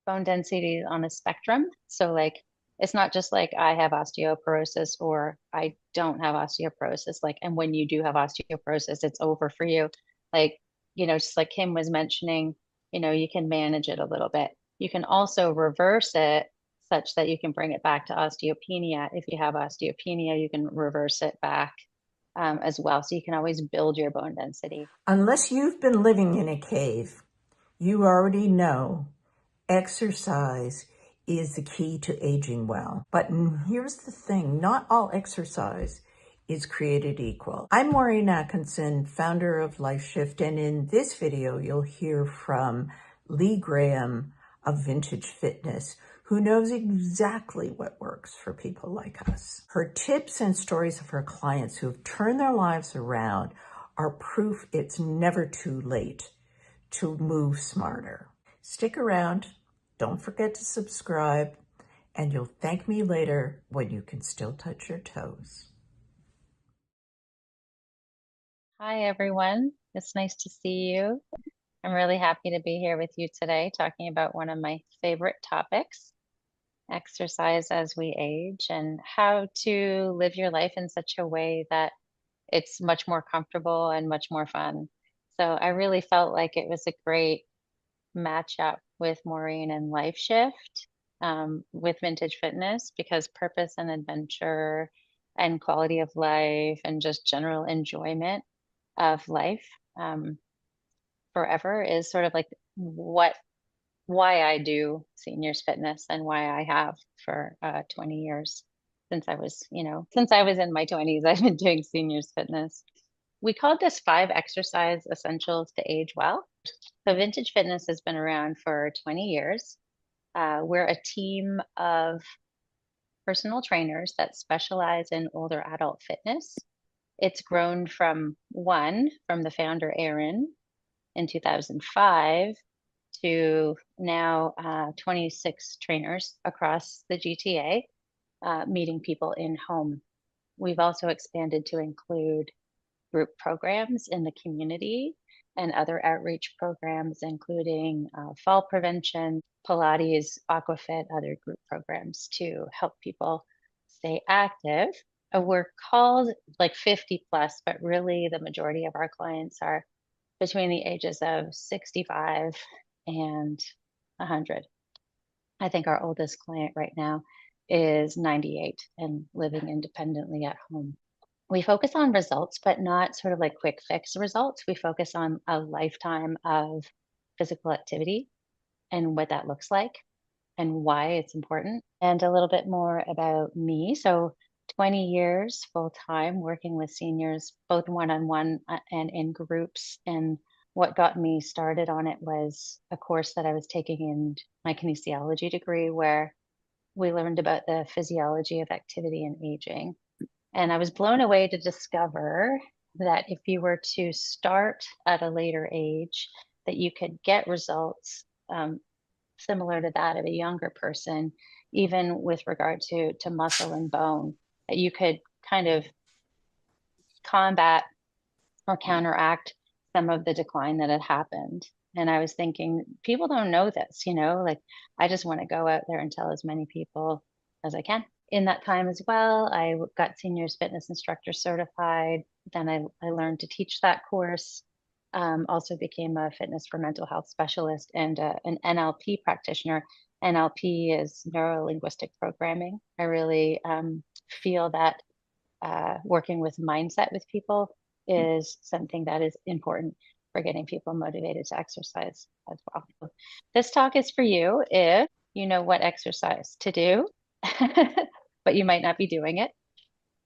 bone density is on a spectrum. So like it's not just like I have osteoporosis or I don't have osteoporosis. Like, and when you do have osteoporosis, it's over for you. Like, just like Kim was mentioning, you can manage it a little bit. You can also reverse it such that you can bring it back to osteopenia. If you have osteopenia, you can reverse it back as well. So you can always build your bone density. Unless you've been living in a cave, you already know exercise is the key to aging well. But here's the thing, not all exercise is created equal. I'm Maureen Atkinson, founder of Lifeshiift, and in this video, you'll hear from Leigh Graham of Vintage Fitness, who knows exactly what works for people like us. Her tips and stories of her clients who have turned their lives around are proof it's never too late to move smarter. Stick around, don't forget to subscribe, and you'll thank me later when you can still touch your toes. Hi, everyone. It's nice to see you. I'm really happy to be here with you today talking about one of my favorite topics, exercise as we age, and how to live your life in such a way that it's much more comfortable and much more fun. So I really felt like it was a great matchup with Maureen and Lifeshift with Vintage Fitness because purpose and adventure and quality of life and just general enjoyment of life forever is sort of like why I do seniors fitness and why I have for 20 years since I was in my 20s, I've been doing seniors fitness. We called this five exercise essentials to age well. So Vintage Fitness has been around for 20 years. We're a team of personal trainers that specialize in older adult fitness. It's grown from one, from the founder, Aaron, in 2005 to now 26 trainers across the GTA, meeting people in home. We've also expanded to include group programs in the community and other outreach programs, including fall prevention, Pilates, aquafit, other group programs to help people stay active. We're called like 50 plus, but really the majority of our clients are between the ages of 65 and 100. I think our oldest client right now is 98 and living independently at home. We focus on results, but not sort of like quick fix results. We focus on a lifetime of physical activity and what that looks like and why it's important, and a little bit more about me. So, 20 years full time working with seniors, both one on one and in groups. And what got me started on it was a course that I was taking in my kinesiology degree, where we learned about the physiology of activity and aging. And I was blown away to discover that if you were to start at a later age, that you could get results similar to that of a younger person, even with regard to muscle and bone, that you could kind of combat or counteract some of the decline that had happened. And I was thinking, people don't know this, like I just want to go out there and tell as many people as I can. In that time as well, I got seniors fitness instructor certified. Then I learned to teach that course. Also became a fitness for mental health specialist and an NLP practitioner. NLP is neuro linguistic programming. I really feel that working with mindset with people is something that is important for getting people motivated to exercise as well. This talk is for you if you know what exercise to do, but you might not be doing it.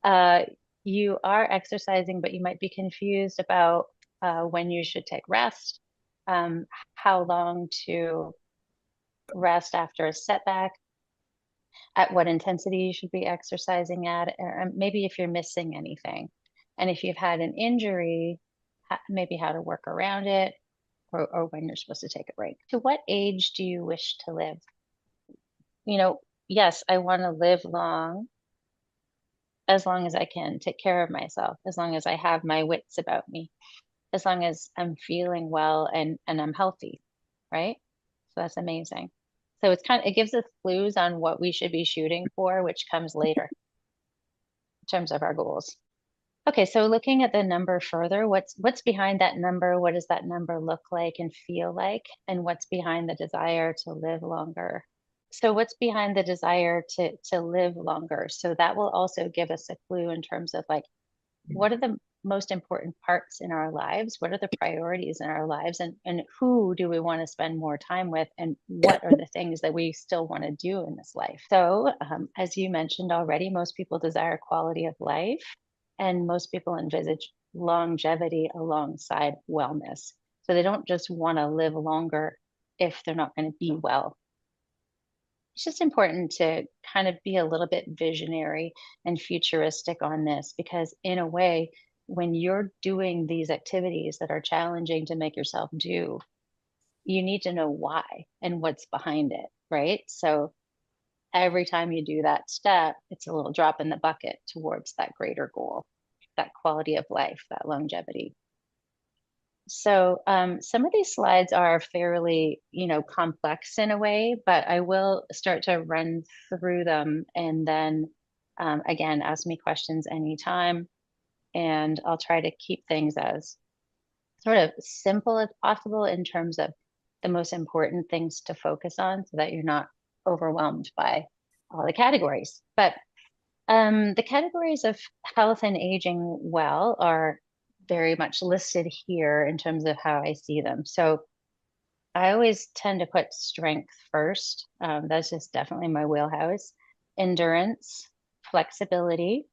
Uh, you are exercising, but you might be confused about when you should take rest, how long to rest after a setback, at what intensity you should be exercising at, or maybe if you're missing anything. And if you've had an injury, maybe how to work around it, or when you're supposed to take a break. To what age do you wish to live? Yes, I want to live long as I can take care of myself, as long as I have my wits about me, as long as I'm feeling well and I'm healthy, right? So that's amazing. So it gives us clues on what we should be shooting for, which comes later in terms of our goals. Okay, so looking at the number further, what's behind that number? What does that number look like and feel like? And what's behind the desire to live longer? So what's behind the desire to live longer? So that will also give us a clue in terms of like what are the most important parts in our lives? What are the priorities in our lives? And who do we want to spend more time with? And what are the things that we still want to do in this life? So, as you mentioned already, most people desire quality of life, and most people envisage longevity alongside wellness. So they don't just want to live longer if they're not going to be well. It's just important to kind of be a little bit visionary and futuristic on this because, in a way, when you're doing these activities that are challenging to make yourself do, you need to know why and what's behind it, right? So every time you do that step, it's a little drop in the bucket towards that greater goal, that quality of life, that longevity. So some of these slides are fairly, complex in a way, but I will start to run through them and then again, ask me questions anytime. And I'll try to keep things as sort of simple as possible in terms of the most important things to focus on so that you're not overwhelmed by all the categories. But the categories of health and aging well are very much listed here in terms of how I see them. So I always tend to put strength first. That's just definitely my wheelhouse. Endurance, flexibility,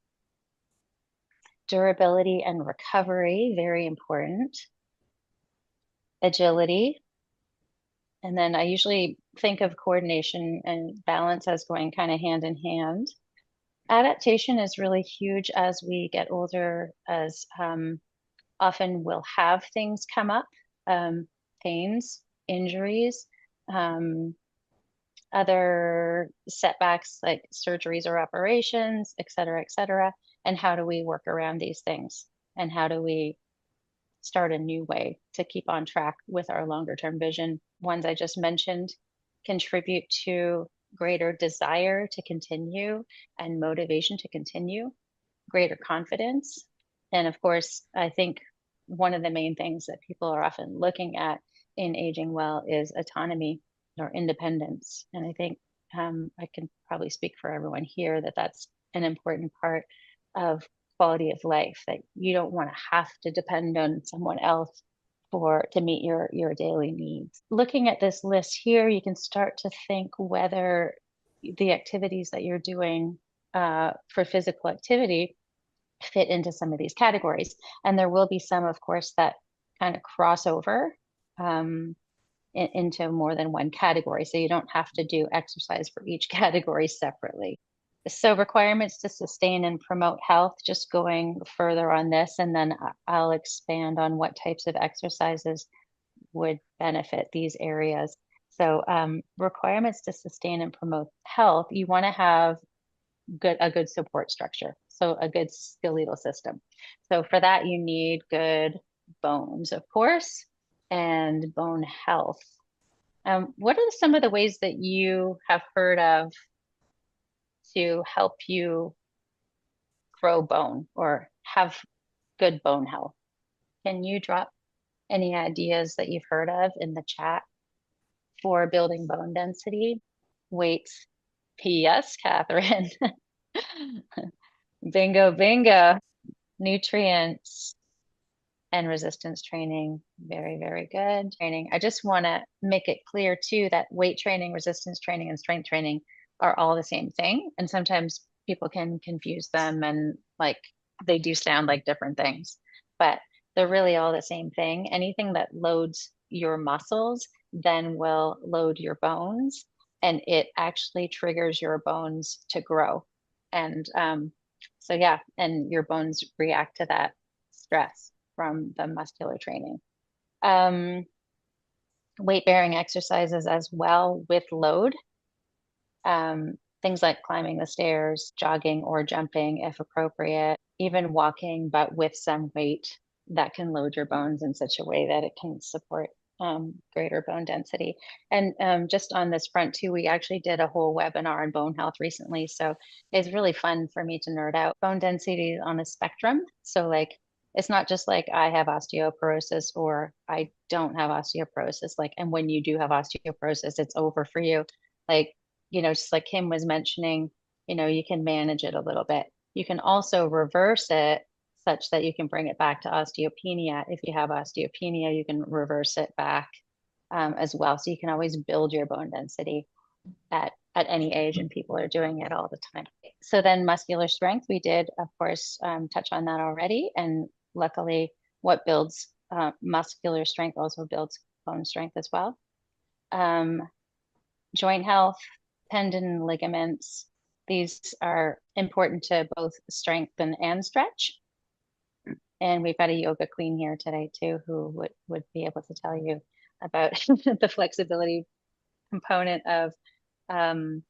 durability and recovery, very important. Agility. And then I usually think of coordination and balance as going kind of hand in hand. Adaptation is really huge as we get older, as often we'll have things come up, um, pains, injuries, um, other setbacks like surgeries or operations, et cetera, et cetera. And how do we work around these things? And how do we start a new way to keep on track with our longer term vision? Ones I just mentioned contribute to greater desire to continue and motivation to continue, greater confidence. And of course, I think one of the main things that people are often looking at in aging well is autonomy or independence. And I think I can probably speak for everyone here that that's an important part of quality of life, that you don't want to have to depend on someone else to meet your daily needs. Looking at this list here, you can start to think whether the activities that you're doing for physical activity fit into some of these categories. And there will be some, of course, that kind of cross over into more than one category. So you don't have to do exercise for each category separately. So requirements to sustain and promote health, just going further on this, and then I'll expand on what types of exercises would benefit these areas. So requirements to sustain and promote health, you want to have a good support structure. So a good skeletal system. So for that, you need good bones, of course, and bone health. What are some of the ways that you have heard of to help you grow bone or have good bone health? Can you drop any ideas that you've heard of in the chat for building bone density? Weight? Yes, Catherine. Bingo, bingo. Nutrients and resistance training. Very, very good training. I just want to make it clear too that weight training, resistance training, and strength training are all the same thing. And sometimes people can confuse them and like they do sound like different things, but they're really all the same thing. Anything that loads your muscles then will load your bones, and it actually triggers your bones to grow. And so, yeah, and your bones react to that stress from the muscular training. Um, Weight bearing exercises as well with load. Things like climbing the stairs, jogging or jumping if appropriate, even walking, but with some weight that can load your bones in such a way that it can support greater bone density. And just on this front too, we actually did a whole webinar on bone health recently. So it's really fun for me to nerd out. Bone density on a spectrum. So like, it's not just like I have osteoporosis or I don't have osteoporosis. Like, and when you do have osteoporosis, it's over for you. Like, just like Kim was mentioning, you can manage it a little bit. You can also reverse it such that you can bring it back to osteopenia. If you have osteopenia, you can reverse it back as well. So you can always build your bone density at any age, and people are doing it all the time. So then muscular strength, we did, of course, touch on that already. And luckily, what builds muscular strength also builds bone strength as well. Um, Joint health, tendon, ligaments, these are important to both strengthen and stretch. And we've got a yoga queen here today too, who would be able to tell you about the flexibility component um,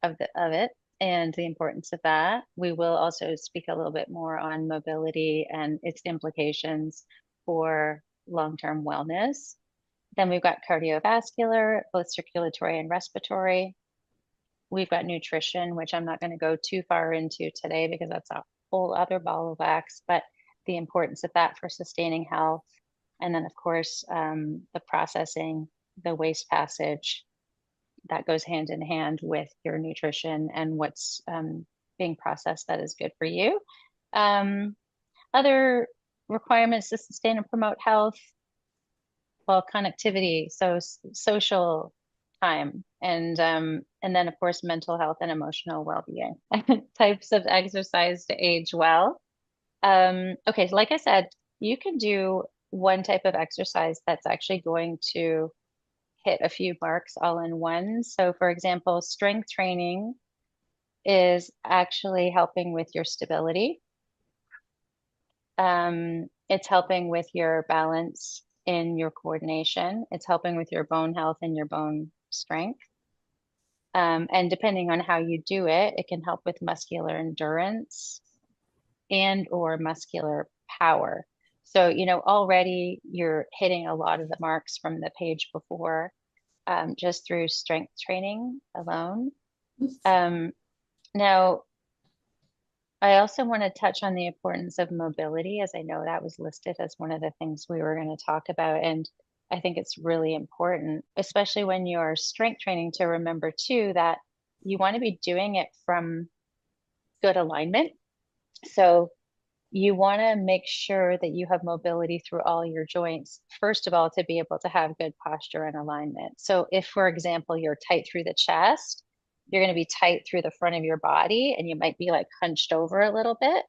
of it and the importance of that. We will also speak a little bit more on mobility and its implications for long-term wellness. Then we've got cardiovascular, both circulatory and respiratory. We've got nutrition, which I'm not going to go too far into today because that's a whole other ball of wax, but the importance of that for sustaining health. And then, of course, the processing, the waste passage that goes hand in hand with your nutrition and what's being processed that is good for you. Other requirements to sustain and promote health, well, connectivity, so social time, and then of course mental health and emotional well-being. Types of exercise to age well. Okay, so like I said, you can do one type of exercise that's actually going to hit a few marks all in one. So for example, strength training is actually helping with your stability. It's helping with your balance in your coordination. It's helping with your bone health and your bone strength. And depending on how you do it, it can help with muscular endurance and or muscular power. So, already you're hitting a lot of the marks from the page before, just through strength training alone. Now, I also want to touch on the importance of mobility, as I know that was listed as one of the things we were going to talk about. And I think it's really important, especially when you're strength training, to remember too that you want to be doing it from good alignment. So you want to make sure that you have mobility through all your joints, first of all, to be able to have good posture and alignment. So if, for example, you're tight through the chest, you're going to be tight through the front of your body and you might be like hunched over a little bit.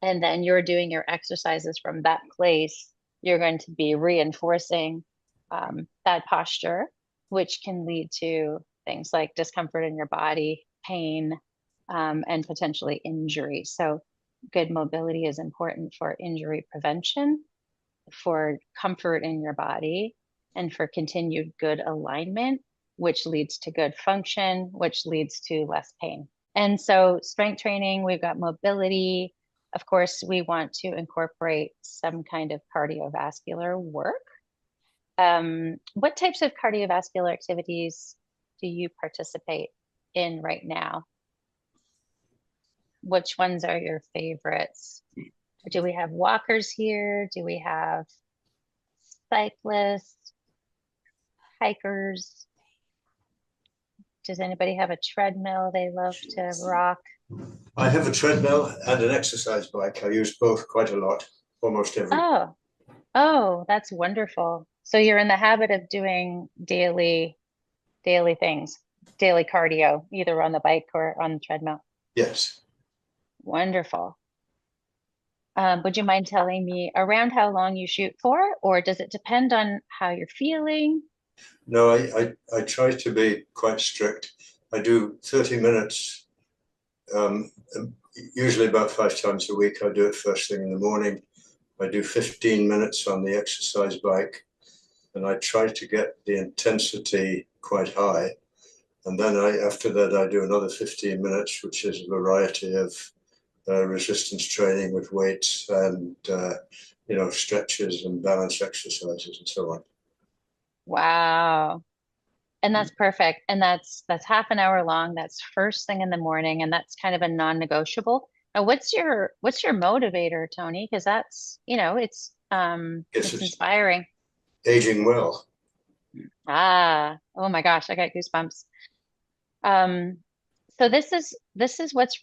And then you're doing your exercises from that place. You're going to be reinforcing that posture, which can lead to things like discomfort in your body, pain, and potentially injury. So good mobility is important for injury prevention, for comfort in your body, and for continued good alignment, which leads to good function, which leads to less pain. And so, strength training, we've got mobility. Of course, we want to incorporate some kind of cardiovascular work. What types of cardiovascular activities do you participate in right now? Which ones are your favorites? Do we have walkers here? Do we have cyclists, hikers? Does anybody have a treadmill they love to rock? I have a treadmill and an exercise bike. I use both quite a lot, almost every day. Oh, that's wonderful. So you're in the habit of doing daily things, daily cardio, either on the bike or on the treadmill. Yes. Wonderful. Would you mind telling me around how long you shoot for, or does it depend on how you're feeling? No, I try to be quite strict. I do 30 minutes, um, usually about 5 times a week. I do it first thing in the morning. I do 15 minutes on the exercise bike, and I try to get the intensity quite high. And then after that, I do another 15 minutes, which is a variety of resistance training with weights and stretches and balance exercises and so on. Wow. And that's perfect. And that's half an hour long. That's first thing in the morning, and that's kind of a non-negotiable. Now, what's your motivator, Tony? Because that's, It's it's inspiring. aging well. Oh my gosh, I got goosebumps. Um, so this is what's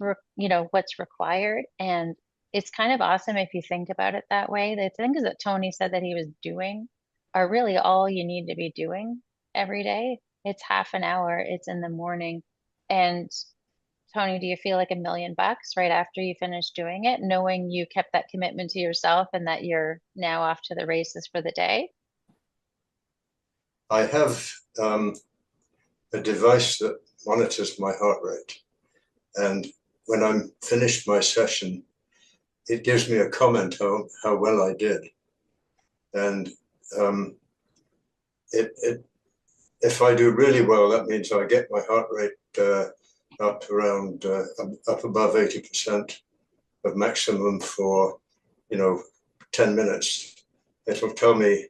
required, and it's kind of awesome if you think about it that way. The things that Tony said that he was doing are really all you need to be doing every day. It's half an hour, it's in the morning. And Tony, do you feel like $1 million right after you finish doing it, knowing you kept that commitment to yourself and that you're now off to the races for the day? I have a device that monitors my heart rate. And when I'm finished my session, it gives me a comment how well I did. And um, it if I do really well, that means I get my heart rate up around up above 80% of maximum for, you know, 10 minutes. It'll tell me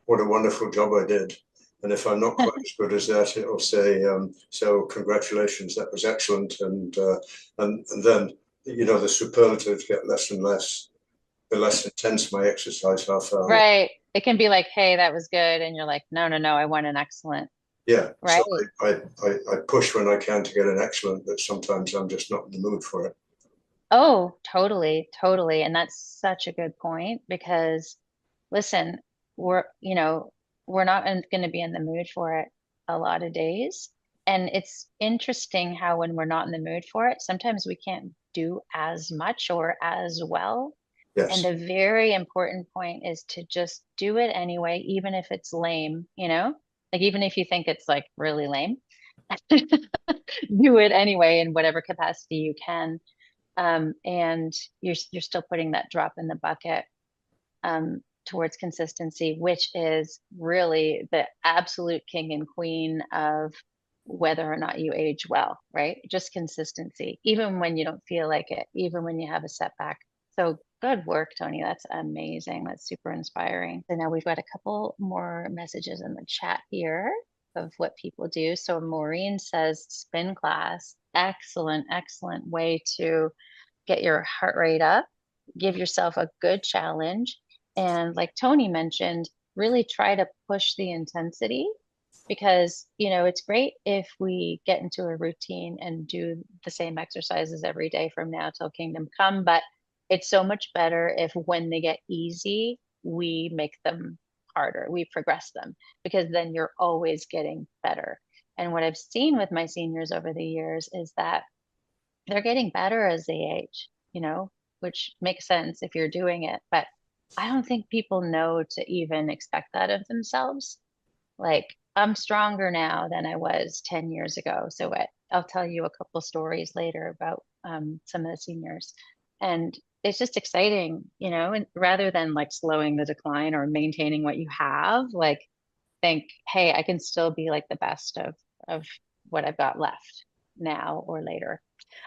what a wonderful job I did. And if I'm not quite as good as that, it'll say, so congratulations, that was excellent. And then, the superlatives get less and less, the less intense my exercise half hour was. Right. It can be like, hey, that was good. And you're like, no, no, no, I want an excellent. Yeah, so Right. I push when I can to get an excellent, but sometimes I'm just not in the mood for it. Oh, totally, totally. And that's such a good point because listen, we're not going to be in the mood for it a lot of days. And it's interesting how when we're not in the mood for it, sometimes we can't do as much or as well. And Yes, a very important point is to just do it anyway, even if it's lame, like even if you think it's like really lame, do it anyway in whatever capacity you can. And you're still putting that drop in the bucket towards consistency, which is really the absolute king and queen of whether or not you age well, right? Just consistency, even when you don't feel like it, even when you have a setback. So good work, Tony. That's amazing. That's super inspiring. So now we've got a couple more messages in the chat here of what people do. So Maureen says spin class. Excellent, excellent way to get your heart rate up, give yourself a good challenge. And like Tony mentioned, really try to push the intensity because, it's great if we get into a routine and do the same exercises every day from now till kingdom come. But it's so much better if when they get easy, we make them harder, we progress them because then you're always getting better. And what I've seen with my seniors over the years is that they're getting better as they age, which makes sense if you're doing it. But I don't think people know to even expect that of themselves. Like, I'm stronger now than I was 10 years ago. So I'll tell you a couple stories later about some of the seniors. And it's just exciting, and rather than like slowing the decline or maintaining what you have, like think, hey, I can still be like the best of what I've got left now or later.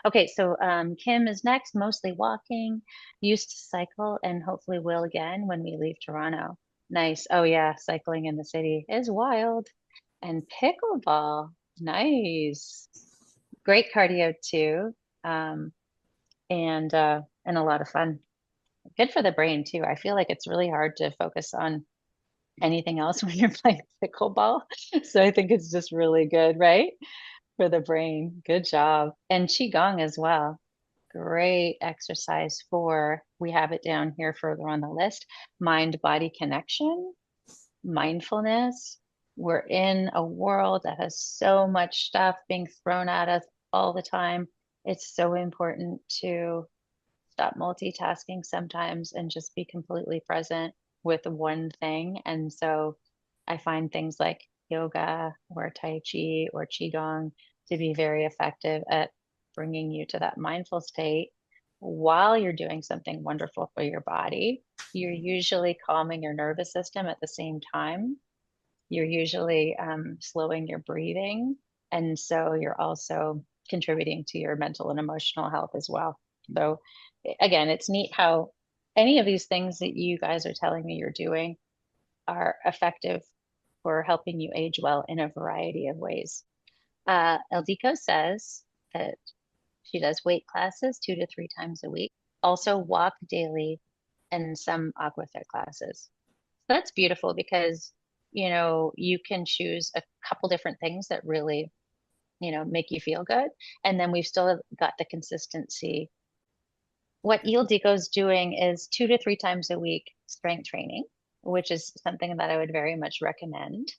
Okay, so Kim is next, mostly walking, used to cycle, and hopefully will again when we leave Toronto. Nice. Oh yeah, cycling in the city is wild. And pickleball, nice. Great cardio too. Um, and a lot of fun. Good for the brain too. I feel like it's really hard to focus on anything else when you're playing pickleball. So I think it's just really good, right? For the brain. Good job. And Qigong as well. Great exercise for, we have it down here further on the list, mind body connection, mindfulness. We're in a world that has so much stuff being thrown at us all the time. It's so important to stop multitasking sometimes and just be completely present with one thing. And so I find things like yoga or Tai Chi or Qigong to be very effective at bringing you to that mindful state while you're doing something wonderful for your body. You're usually calming your nervous system at the same time. You're usually slowing your breathing. And so you're also contributing to your mental and emotional health as well. So, again, it's neat how any of these things that you guys are telling me you're doing are effective for helping you age well in a variety of ways. Eldiko says that she does weight classes 2 to 3 times a week, also walk daily, and some aquafit classes. So that's beautiful because, you can choose a couple different things that really, make you feel good. And then we've still got the consistency. What Ildiko is doing is 2 to 3 times a week strength training, which is something that I would very much recommend.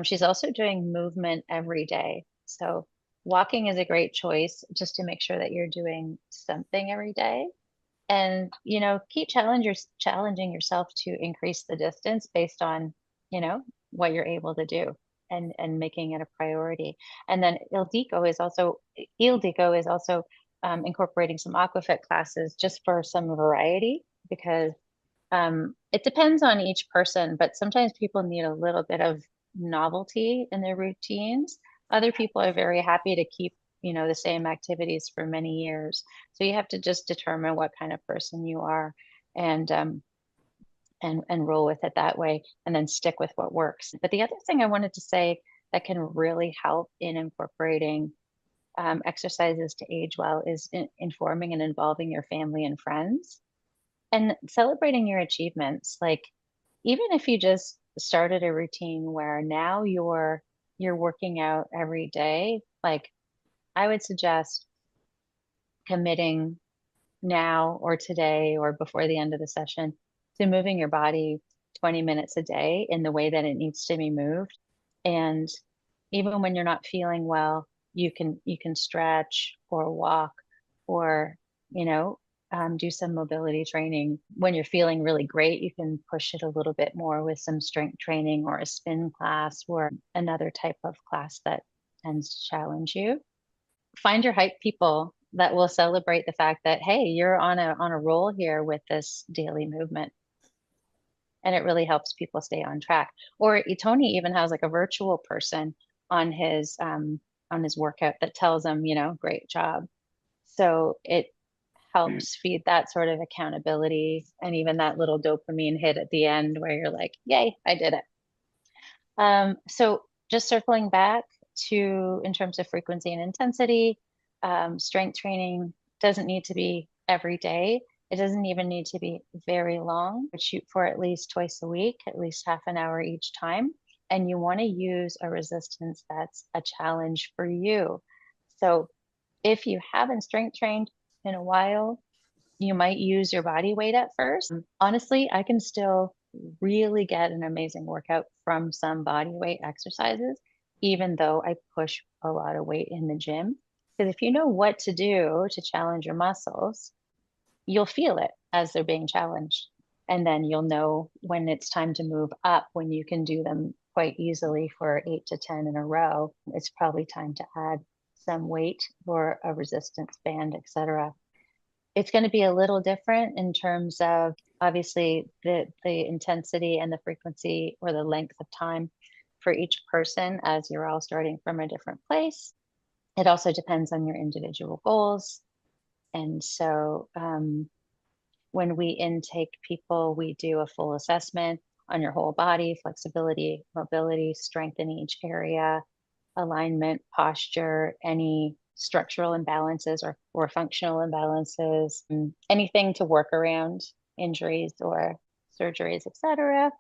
She's also doing movement every day. So walking is a great choice just to make sure that you're doing something every day. And, keep challenging yourself to increase the distance based on, what you're able to do and making it a priority. And then Ildiko is also incorporating some aquafit classes just for some variety because it depends on each person, but sometimes people need a little bit of novelty in their routines. Other people are very happy to keep, the same activities for many years. So you have to just determine what kind of person you are and and roll with it that way and then stick with what works. But the other thing I wanted to say that can really help in incorporating exercises to age well is informing and involving your family and friends and celebrating your achievements. Like even if you just started a routine where now you're working out every day, like I would suggest committing now or today or before the end of the session to moving your body 20 minutes a day in the way that it needs to be moved. And even when you're not feeling well, you can stretch or walk or, do some mobility training. When you're feeling really great, you can push it a little bit more with some strength training or a spin class or another type of class that tends to challenge you. Find your hype people that will celebrate the fact that, hey, you're on a roll here with this daily movement. And it really helps people stay on track. Or Tony even has like a virtual person on his workout that tells him, great job. So it helps feed that sort of accountability and even that little dopamine hit at the end where you're like, yay, I did it. So just circling back to in terms of frequency and intensity, strength training doesn't need to be every day. It doesn't even need to be very long. Shoot for at least twice a week, at least half an hour each time. And you want to use a resistance that's a challenge for you. So if you haven't strength trained in a while, you might use your body weight at first. Honestly, I can still really get an amazing workout from some body weight exercises, even though I push a lot of weight in the gym. Because if you know what to do to challenge your muscles, you'll feel it as they're being challenged. And then you'll know when it's time to move up, when you can do them quite easily for 8 to 10 in a row. It's probably time to add some weight or a resistance band, etc. It's going to be a little different in terms of obviously the intensity and the frequency or the length of time for each person as you're all starting from a different place. It also depends on your individual goals. And so when we intake people, we do a full assessment on your whole body, flexibility, mobility, strength in each area, alignment, posture, any structural imbalances or functional imbalances, anything to work around injuries or surgeries, etc.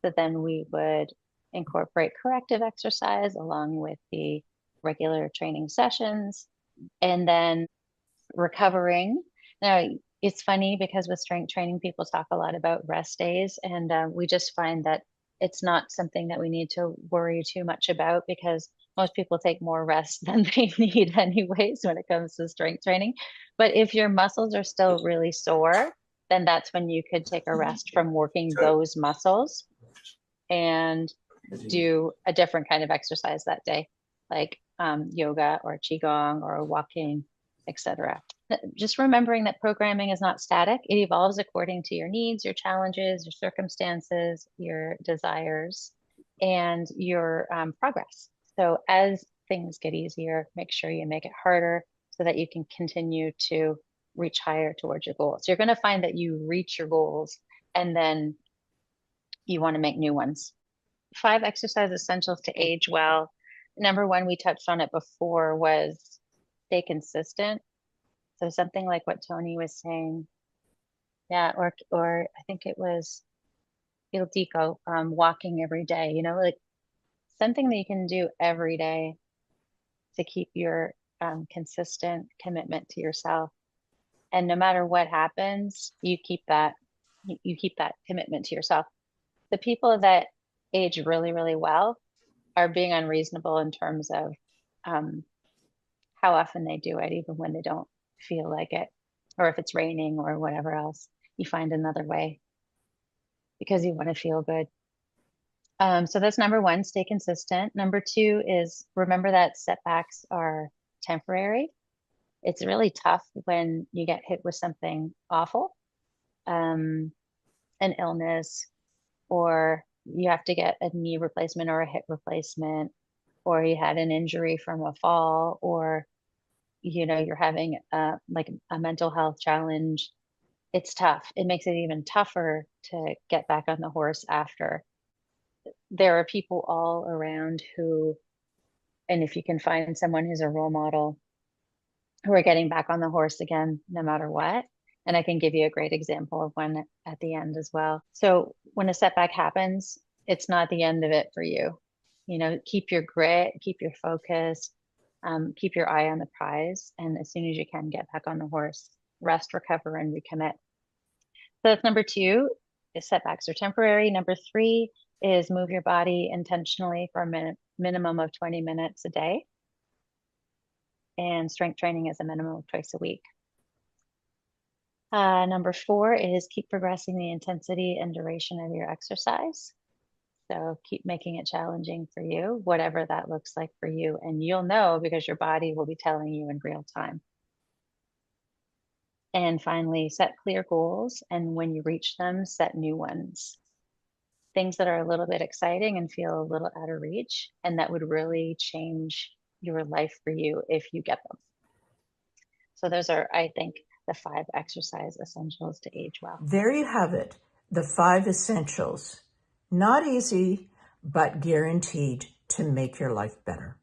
So then we would incorporate corrective exercise along with the regular training sessions and then recovering. Now, it's funny because with strength training, people talk a lot about rest days, and we just find that it's not something that we need to worry too much about because most people take more rest than they need anyways when it comes to strength training. But if your muscles are still really sore, then that's when you could take a rest from working those muscles and do a different kind of exercise that day, like yoga or qigong or walking, etc. Just remembering that programming is not static. It evolves according to your needs, your challenges, your circumstances, your desires, and your progress. So as things get easier, make sure you make it harder so that you can continue to reach higher towards your goals. So you're going to find that you reach your goals and then you want to make new ones 5 exercise essentials to age well. Number one, we touched on it before, was stay consistent. So something like what Tony was saying, yeah, or I think it was Il Dico, walking every day, like something that you can do every day to keep your consistent commitment to yourself. And no matter what happens, you keep that commitment to yourself. The people that age really, really well are being unreasonable in terms of um, how often they do it, even when they don't feel like it, or if it's raining or whatever else, you find another way because you want to feel good. So that's number one, stay consistent. Number two is remember that setbacks are temporary. It's really tough when you get hit with something awful, an illness, or you have to get a knee replacement or a hip replacement, or you had an injury from a fall, or you're having like a mental health challenge. It's tough. It makes it even tougher to get back on the horse after. There are people all around who, and if you can find someone who's a role model, who are getting back on the horse again, no matter what. And I can give you a great example of one at the end as well. So when a setback happens, it's not the end of it for you. Keep your grit, keep your focus, keep your eye on the prize. And as soon as you can, get back on the horse, rest, recover, and recommit. So that's number two, is setbacks are temporary. Number three is move your body intentionally for a minimum of 20 minutes a day. And strength training is a minimum of twice a week. Number four is keep progressing the intensity and duration of your exercise. So keep making it challenging for you, whatever that looks like for you. And you'll know because your body will be telling you in real time. And finally, set clear goals. And when you reach them, set new ones. Things that are a little bit exciting and feel a little out of reach, and that would really change your life for you if you get them. So those are, I think, the 5 exercise essentials to age well. There you have it, the 5 essentials. Not easy, but guaranteed to make your life better.